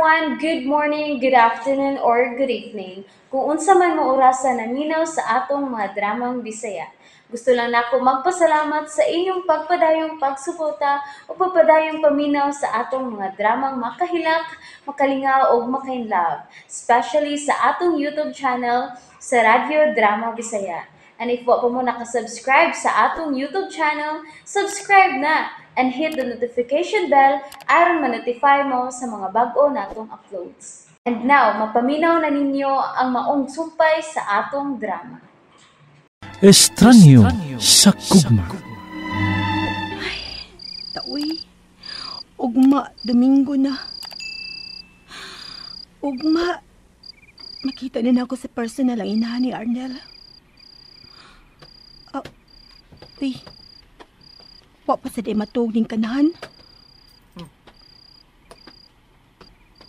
everyone, good morning, good afternoon, or good evening. Kung unsa man mo orasan naminaw sa atong mga dramang Bisaya. Gusto lang nako magpasalamat sa inyong pagpadayong pagsuporta o pagpadayong paminaw sa atong mga dramang makahilak, makalingaw o makainlove, especially sa atong YouTube channel sa Radyo Drama Bisaya. And if wa pa mo nakasubscribe sa atong YouTube channel, subscribe na and hit the notification bell aron ma-notify mo sa mga bag-o natong uploads. And now, mapaminaw na ninyo ang maong sumpay sa atong drama. Estranyo sa Kugma. Taoy, ugma, Domingo na. Ugma, makita na ako sa personal ang inahan ni Arnel. Uy, wa pa sa di matug ning kanahan.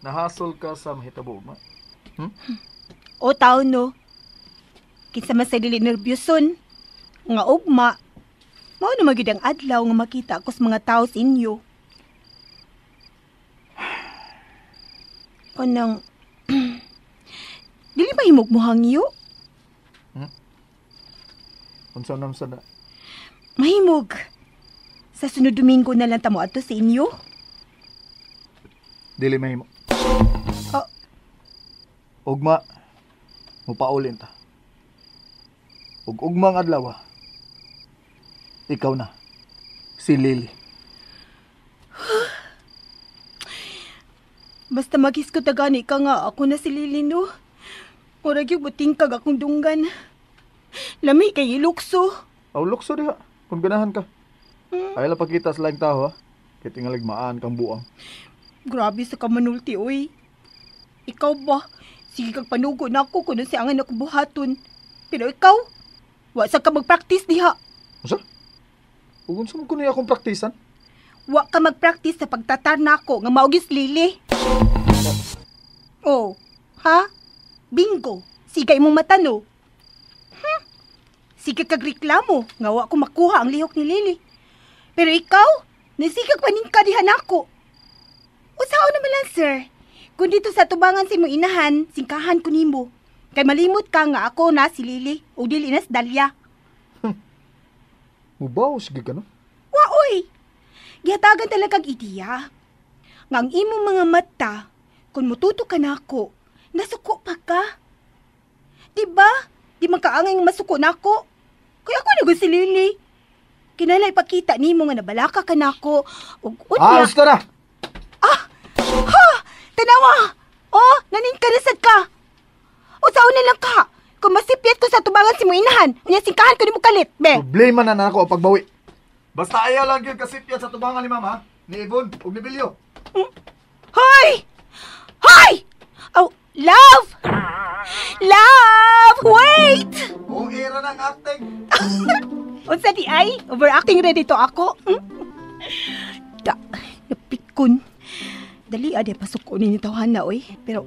Nahasol ka sa mahitabo, ma? O taon no, kinsa man sa dili nervyoson, nga ugma, mao na magid ang adlaw nga makita ako sa mga tao sa inyo. Anang, dili ba himog mo hangyo? Unsa namsa na? Mahimog. Sa sunod Domingo na lang tamo ato sa inyo? Dili mahimo. Oh. Ugma, mupaulin ta. Ugmang adlaw, ikaw na, si Lily. Basta maghiskot na gani ka nga ako na si Lily, no? Murag yung buting kag akong dunggan. Lami kay ilukso. Aw, lukso diha, kung ganahan ka. Ay lang pakita sa laing tao, ha? Kaya tingaligmaan kang buang. Grabe sa kamanulti, oy. Ikaw ba? Sige kag panugo na ako kung si angan ako buhaton. Pero ikaw, wa sa ka mag-practice diha. Asa? Ugon sa mo kuno akong praktisan? Wa ka mag-practice sa pagtatar na ako nga maugis Lily. Oh, ha? Bingo. Sige imong matano. Sige kag reklamo nga wa ko makuha ang lihok ni Lily. Pero ikaw, nasigag paningka diha nako. Usaw naman lang, sir. Kung dito sa tubangan si mo inahan, singkahan ko nimo. Kay malimot ka nga ako na si Lily o dili na si Dalia. Mubaw, sige ka no? Wa, oy! Gihatagan talagang ideya. Nga ang imong mga mata, kung mututo ka na ako, nasuko pa ka. Diba? Di makaangay nga masuko na ako. Kaya ako nago si Lily. Kinala ipakita nimo nga nabalaka ka na ako. Ah, gusto na! Ha! Tanawa! Oh, naningka na sad ka. Usaw na lang ka. Kung masipyat ko sa tubangan si mo inahan, unya singkahan ko ni mo kalit, be. Problema na ako ang pagbawi. Basta ayaw lang yun kasipyat sa tubangan ni Mama, ni Ibon, ug ni Bilyo. Hoy! Hoy! Oh, love! Love! Wait! O era ng acting. Unsa di ay? Overacting ready to ako. Napikon. Dali ade pasok ko ni tawhana oy. Pero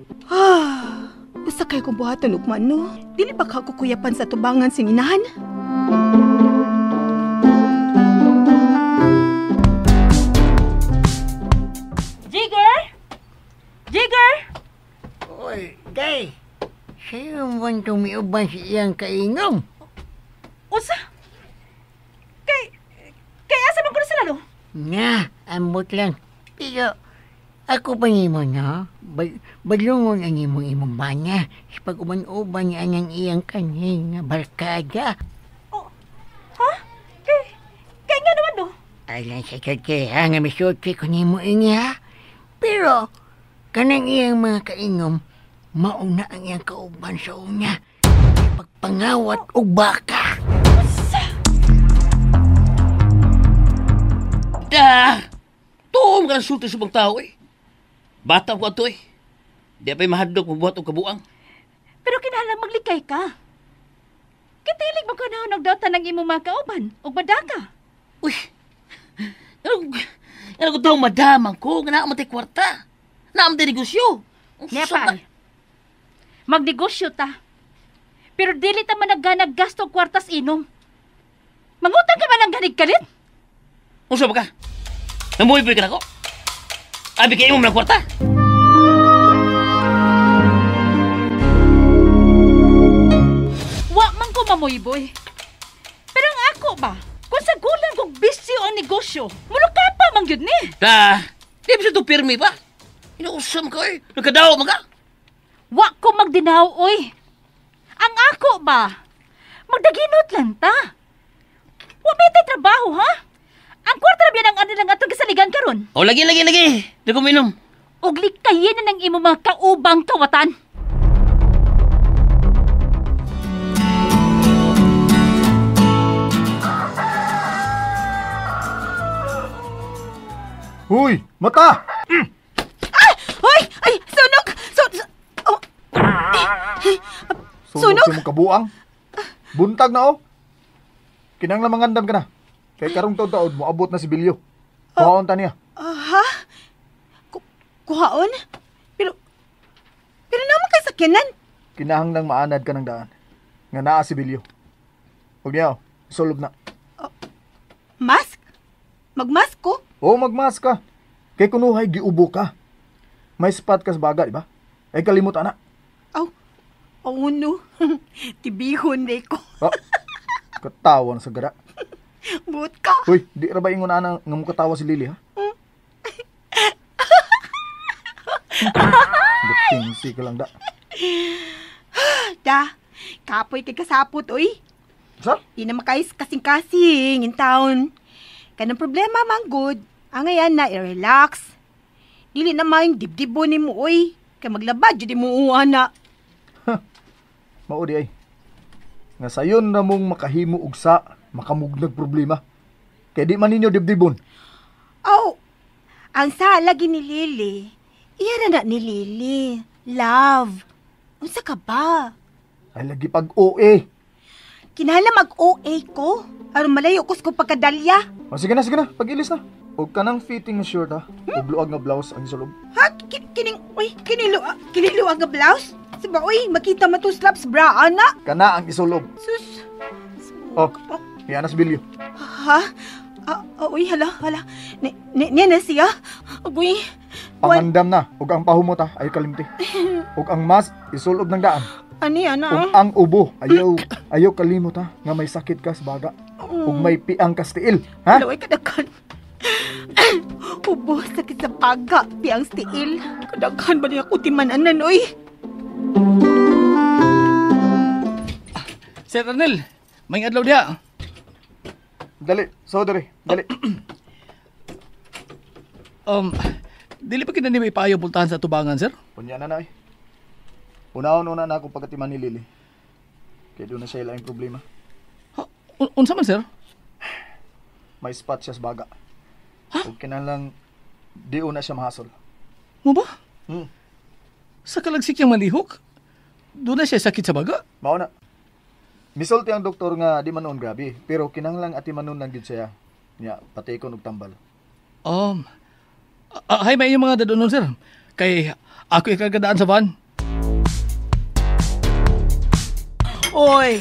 usa kay kong buhaton ug man no. Dili ba ka kukuyapan sa tubangan sing inahan? Jigger! Jigger! Oy, day! Sa'yo man tumiuban si iyang kaingom. Usa? Kaya asa man ko na sila, no? Nga, ambot lang. Pero, ako pa nimo na, balungon ang imong banya sa pag-uban-uban niya ang iyang kaning nga barkada. Oh, ha? Kaya nga naman, no? Alang sa kaya nga misutri ko nimo niya. Pero, kanang iyang mga kaingom, mauna ang iyang kauban sa una. Pagpangawat o baka. Tuom ka sulti sa mga tao eh. Bata ko ato eh. Di pa'y mahadlok magbuhat o kabuang. Pero kinahanglan maglikay ka. Kitilig mo ka na nagdota ng imong mga kauban o badaka. Uy, ano ko daw madamang ko nga naamatay kwarta. Naamatay negosyo. Nepal, magnegosyo ta. Pero dili ta man naggasto og kwartas inom. Mangutang ka man ang ganig kalit? Unsa ba ka? Namuhiboy ka na ko? Abi kayo mo ng kwarta? mamoy boy. Pero ang ako ba, kung sa gulang kong bisyo ang negosyo, muluka pa mang yun ni. Di ba siya ito pirmi ba? Inausam ka eh. Nagkadaw mo ka. Wa ko magdinaw, oy. Ang ako ba, magdaginot lang ta. Wa may tay trabaho, ha? Ang kwarta na biyan ang anilang atong kasaligan karon. O, lagi. Di ko minom. Og likayin na ng imo mga kaubang kawatan. Huy! Mata! Hoy! Ay! Sunog! Oh. Sunog si mong kabuang. Buntag na Kinang mangandam ka na. Kay karong taon mo abot na si Bilyo. Kuhaon ta niya. Ha? Kuhaon? Pero naman kay sakyanan. Kinahanglang maanad ka ng daan. Nga naa si Bilyo. Huwag niya, sulog na. Mask? Magmask ko? Oo, magmas ka. Kay kunuhay, giubo ka. May spot ka sa baga, di ba? Ay kalimutan na. Oh no. Tibihon na ko. Katawa na sa gara. Buot ka. Uy, di ra ba ingon ana nga mo katawa si Lily, ha? Gatingsi ka lang da. Da, kapoy kay kasapot, oy. Sa? Di na makais kasing-kasing in town. Kanang problema, manggod. Ang ayan na, i-relax. Dili na maing dibdibo ni mo, oy. Kaya maglabad, di mo uwana. Maudi ay. Nga sayon na mong makahimo og sa makamugnag problema. Kaya di man ninyo dibdibon. Ang salagi ni Lily. Iyara na ni Lily. Love. Unsa ka ba? Ay lagi pag OA. Kinahanglan mag-OA ko. Aron malayo ko sa pagkadalya. Sige na. Pag-ilis na. Huwag ka ng fitting na shirt, ha? Huwag luag na blouse ang isulog. Ha? Kiniluag nga blouse? Siba, uy, makita mo to slaps bra, ana. Kana ang isulog. Sus. Yan na si Bilyo. Ha? Uy, hala. Niya na siya. Uy. Pangandam na. Huwag ang pahumot, ha? Ayaw kalimti. Huwag ang mask, isulog ng daan. Ani, ana? Huwag ang ubo. Ayaw kalimot, ha? Nga may sakit ka sa baga. Huwag may piang kastiil, ha? Hala, uy, kadaghan. Ubo, sakit sa baga, piang stiil. Kadaghan ba niya kutimanan, uy? Sir Arnel, may adlaw diha. Dali, dali. Dili pa kinani may payo pultahan sa tubangan, sir? Punya na eh. Una na akong pagkatiman ni Lily. Kaya doon na siya ilang problema. Unsa man, sir? May spot siya sa baga. Huwag kinalang di una siya mahasol. Mo ba? Hmm. Sa kalagsik yung malihok? Doon na siya sakit sa baga? Mao na. Misulti ang doktor nga di man noon grabe, pero kinahanglang ati manon lang gid siya. Nya patay ko og tambal. Hay may yung mga dadonon, sir. Kay ako ikagadaan sa van. Oy,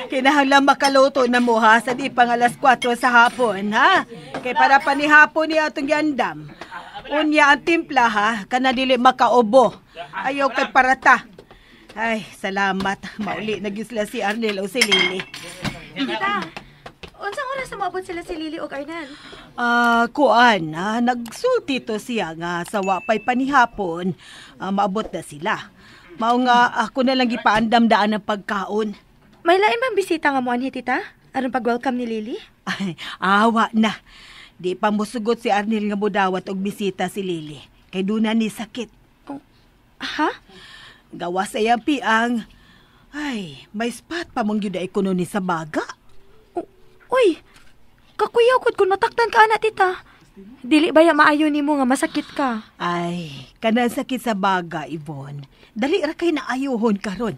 kinahanglan makaluto na mo ha sa di pang alas 4 sa hapon, ha? Kay para pa ni hapon ni atong yandam. Unya ang timpla ha, kana dili makaubo. Ayaw kay parata. Ay, salamat. Mauli nagisla si Arnel o si Lily. Tita, unsang oras na maabot sila si Lily o Arnel? Kuan, nagsulti to siya nga sa wapay panihapon. Maabot na sila. Mao nga ako na lang gipaandam daan ng pagkaon. May lain bang bisita nga mo anhi, tita? Aron pag-welcome ni Lily? Ay, awa na. Di pa musugot si Arnel nga budawat og bisita si Lily. Kay doon na ni sakit. Ha? Gawa sa iyang piang. Ay, may spot pa mong yun ay kuno ni sa baga. Uy, kakuyaw kod kung nataktan ka, anak, tita. Dili ba ya maayo ni mo nga masakit ka? Ay, kanang sakit sa baga, Yvonne. Dali ra kay naayuhon karon.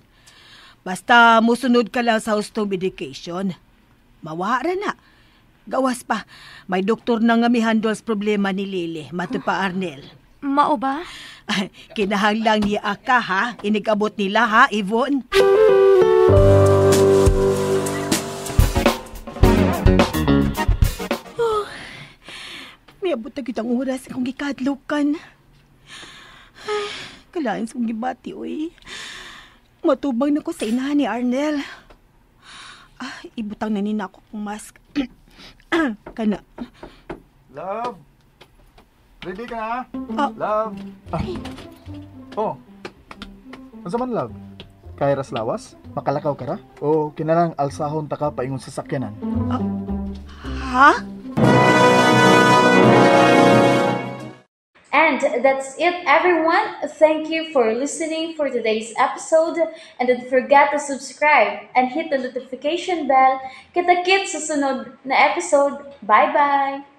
Basta musunod ka lang sa husto medication. Mawara na. Gawas pa, may doktor na nga mi-handles problema ni Lily, mato pa Arnel. Mao ba? Ay, kinahanglang niya ka ha, inigabot nila ha, Yvonne. May abot na kitang oras akong gikadlukan. Ay, kalain sa gibati, uy. Matubang na ko sa inahan ni Arnel. Ibutang na nina ako kung mask. Kana. Love. Ready ka na? Ah. Love. Oh. Unsa man love? Kay ras lawas? Makalakaw ka ra? O kinalang alsahon ta ka paingon sa sakyanan? Ha? And that's it, everyone. Thank you for listening for today's episode. And don't forget to subscribe and hit the notification bell. Kita-kits sa sunod na episode. Bye-bye!